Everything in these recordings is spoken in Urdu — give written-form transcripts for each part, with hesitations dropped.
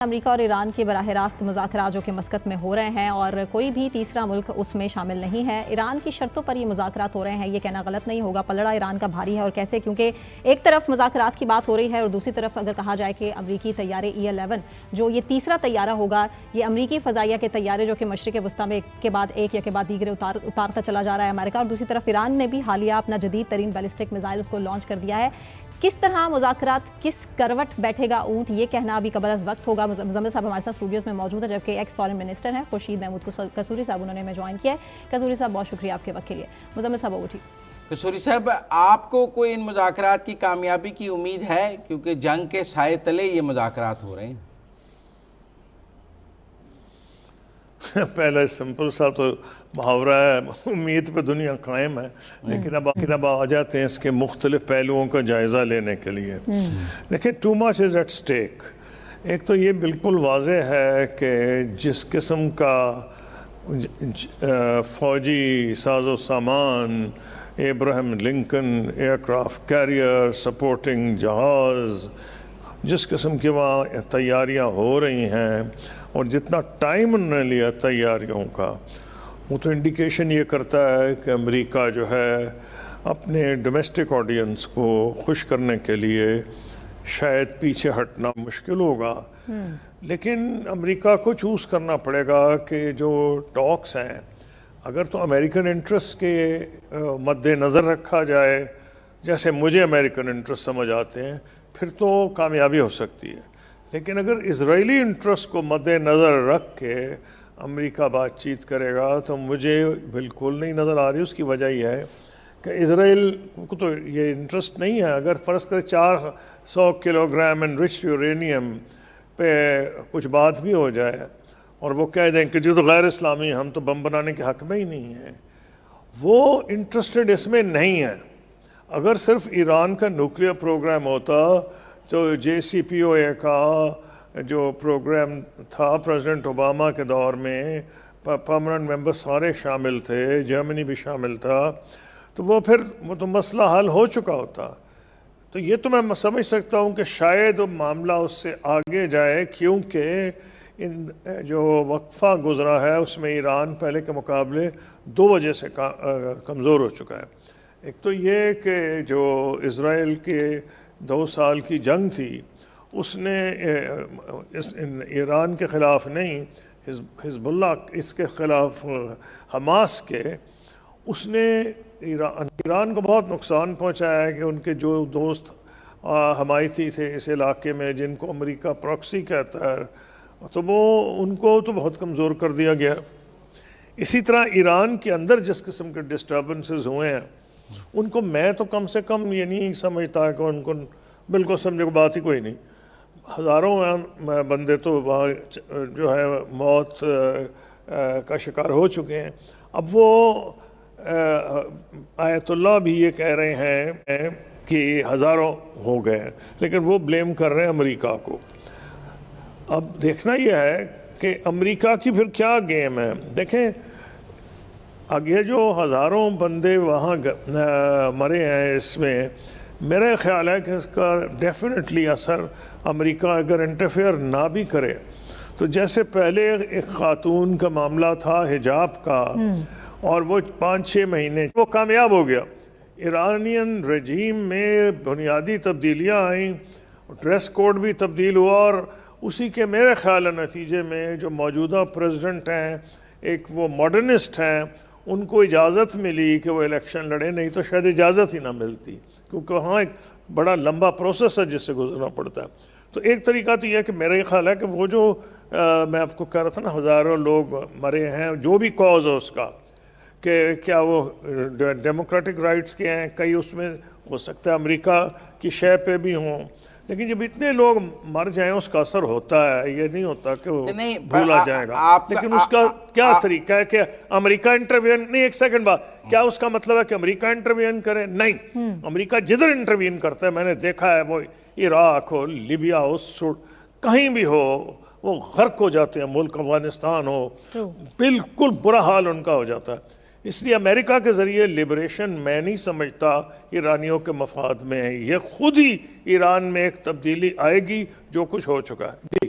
امریکہ اور ایران کے براہ راست مذاکرات جو کہ مسقط میں ہو رہے ہیں اور کوئی بھی تیسرا ملک اس میں شامل نہیں ہے۔ ایران کی شرطوں پر یہ مذاکرات ہو رہے ہیں، یہ کہنا غلط نہیں ہوگا۔ پلڑا ایران کا بھاری ہے، اور کیسے؟ کیونکہ ایک طرف مذاکرات کی بات ہو رہی ہے اور دوسری طرف اگر کہا جائے کہ امریکی طیارے E-11 جو یہ تیسرا طیارہ ہوگا، یہ امریکی فضائیہ کے طیارے جو کہ مشرق وسطیٰ میں ایک کے بعد ایک یا کے بعد دیگرے اتارتا چلا جا رہا ہے امریکہ، اور دوسری طرف ایران نے بھی حالیہ اپنا جدید ترین بیلسٹک میزائل اس کو لانچ کر دیا ہے۔ کس طرح مذاکرات کس کروٹ بیٹھے گا اونٹ، یہ کہنا ابھی قبل از وقت ہوگا۔ مزمل صاحب ہمارے ساتھ اسٹوڈیوز میں موجود ہے، جبکہ ایکس فارن منسٹر ہیں خورشید محمود قصوری صاحب، انہوں نے ہمیں جوائن کیا ہے۔ قصوری صاحب بہت شکریہ آپ کے وقت کے لیے۔ مزمل صاحب اوٹھی قصوری صاحب، آپ کو کوئی ان مذاکرات کی کامیابی کی امید ہے؟ کیونکہ جنگ کے سائے تلے یہ مذاکرات ہو رہے ہیں۔ پہلے سمپل سا تو محاورہ ہے، امید پہ دنیا قائم ہے، لیکن اب آ جاتے ہیں اس کے مختلف پہلوؤں کا جائزہ لینے کے لیے۔ دیکھیں، ٹو مچ از ایٹ سٹیک۔ ایک تو یہ بالکل واضح ہے کہ جس قسم کا فوجی ساز و سامان، Abraham Lincoln aircraft carrier, supporting جہاز، جس قسم کی وہاں تیاریاں ہو رہی ہیں اور جتنا ٹائم انہوں نے لیا تیاریوں کا، وہ تو انڈیکیشن یہ کرتا ہے کہ امریکہ جو ہے اپنے ڈومیسٹک آڈینس کو خوش کرنے کے لیے شاید پیچھے ہٹنا مشکل ہوگا۔ لیکن امریکہ کو چوز کرنا پڑے گا کہ جو ٹاکس ہیں، اگر تو امریکن انٹرسٹ کے مد نظر رکھا جائے، جیسے مجھے امریکن انٹرسٹ سمجھ آتے ہیں، پھر تو کامیابی ہو سکتی ہے۔ لیکن اگر اسرائیلی انٹرسٹ کو مد نظر رکھ کے امریکہ بات چیت کرے گا تو مجھے بالکل نہیں نظر آ رہی۔ اس کی وجہ یہ ہے کہ اسرائیل کو تو یہ انٹرسٹ نہیں ہے۔ اگر فرض کرے 400 کلو گرام انرچڈ یورینیم پہ کچھ بات بھی ہو جائے اور وہ کہہ دیں کہ جو تو غیر اسلامی، ہم تو بم بنانے کے حق میں ہی نہیں ہیں، وہ انٹرسٹڈ اس میں نہیں ہے۔ اگر صرف ایران کا نیوکلیئر پروگرام ہوتا تو JCPOA کا جو پروگرام تھا پریزیڈنٹ اوباما کے دور میں، پرماننٹ ممبر سارے شامل تھے، جرمنی بھی شامل تھا، تو وہ تو مسئلہ حل ہو چکا ہوتا۔ تو یہ تو میں سمجھ سکتا ہوں کہ شاید وہ معاملہ اس سے آگے جائے، کیونکہ جو وقفہ گزرا ہے اس میں ایران پہلے کے مقابلے 2 وجہ سے کمزور ہو چکا ہے۔ ایک تو یہ کہ جو اسرائیل کے 2 سال کی جنگ تھی، اس نے ایران کے خلاف نہیں، حزب اللہ اس کے خلاف، حماس کے، اس نے ایران کو بہت نقصان پہنچایا ہے کہ ان کے جو دوست حمایتی تھے اس علاقے میں، جن کو امریکہ پراکسی کہتا ہے، تو وہ ان کو تو بہت کمزور کر دیا گیا۔ اسی طرح ایران کے اندر جس قسم کے ڈسٹربنسز ہوئے ہیں، ان کو میں تو کم سے کم یہ نہیں سمجھتا کہ ان کو بالکل سمجھے کو بات ہی کوئی نہیں۔ ہزاروں بندے تو وہاں جو ہے موت کا شکار ہو چکے ہیں۔ اب وہ آیت اللہ بھی یہ کہہ رہے ہیں کہ ہزاروں ہو گئے، لیکن وہ بلیم کر رہے ہیں امریکہ کو۔ اب دیکھنا یہ ہے کہ امریکہ کی پھر کیا گیم ہے۔ دیکھیں، آگے جو ہزاروں بندے وہاں مرے ہیں، اس میں میرا خیال ہے کہ اس کا ڈیفینیٹلی اثر امریکہ اگر انٹرفیئر نہ بھی کرے تو جیسے پہلے ایک خاتون کا معاملہ تھا حجاب کا، اور وہ 5-6 مہینے وہ کامیاب ہو گیا۔ ایرانین رجیم میں بنیادی تبدیلیاں آئیں، ڈریس کوڈ بھی تبدیل ہوا، اور اسی کے میرے خیال نتیجے میں جو موجودہ پریزیڈنٹ ہیں، ایک وہ ماڈرنسٹ ہیں، ان کو اجازت ملی کہ وہ الیکشن لڑے، نہیں تو شاید اجازت ہی نہ ملتی، کیونکہ وہاں ایک بڑا لمبا پروسیس ہے جس سے گزرنا پڑتا ہے۔ تو ایک طریقہ تو یہ ہے کہ میرا یہ خیال ہے کہ وہ جو میں آپ کو کہہ رہا تھا نا، ہزاروں لوگ مرے ہیں، جو بھی کاز ہے اس کا، کہ کیا وہ ڈیموکریٹک رائٹس کے ہیں، کئی اس میں ہو سکتا ہے امریکہ کی شے پہ بھی ہوں، لیکن جب اتنے لوگ مر جائیں اس کا اثر ہوتا ہے، یہ نہیں ہوتا کہ وہ بھولا جائے گا۔ لیکن اس کا کیا طریقہ ہے کہ امریکہ انٹروین نہیں، ایک سیکنڈ بعد، کیا اس کا مطلب ہے کہ امریکہ انٹروین کرے؟ نہیں، امریکہ جدھر انٹروین کرتا ہے، میں نے دیکھا ہے، وہ عراق ہو، لیبیا ہو، کہیں بھی ہو، وہ غرق ہو جاتے ہیں، ملک افغانستان ہو، بالکل برا حال ان کا ہو جاتا ہے۔ اس لیے امریکہ کے ذریعے لبریشن میں نہیں سمجھتا ایرانیوں کے مفاد میں ہے، یہ خود ہی ایران میں ایک تبدیلی آئے گی جو کچھ ہو چکا ہے۔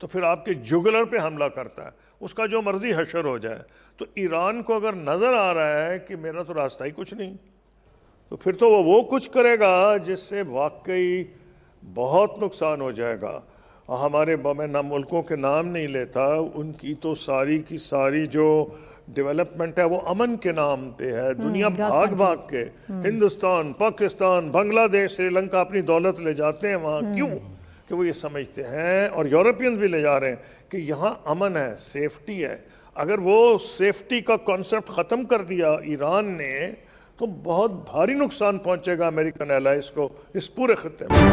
تو پھر آپ کے جگلر پہ حملہ کرتا ہے، اس کا جو مرضی حشر ہو جائے. تو ایران کو اگر نظر آ رہا ہے کہ میرا تو راستہ ہی کچھ نہیں، تو پھر تو وہ کچھ کرے گا جس سے واقعی بہت نقصان ہو جائے گا. ہمارے میں نہ ملکوں کے نام نہیں لیتا، ان کی تو ساری کی ساری جو ڈیولپمنٹ ہے وہ امن کے نام پہ ہے. دنیا بھاگ بھاگ کے ہندوستان، پاکستان، بنگلہ دیش، سری لنکا اپنی دولت لے جاتے ہیں وہاں. کیوں؟ کہ وہ یہ سمجھتے ہیں، اور یورپینز بھی لے جا رہے ہیں، کہ یہاں امن ہے، سیفٹی ہے. اگر وہ سیفٹی کا کانسیپٹ ختم کر دیا ایران نے تو بہت بھاری نقصان پہنچے گا امریکن الائز کو اس پورے خطے میں.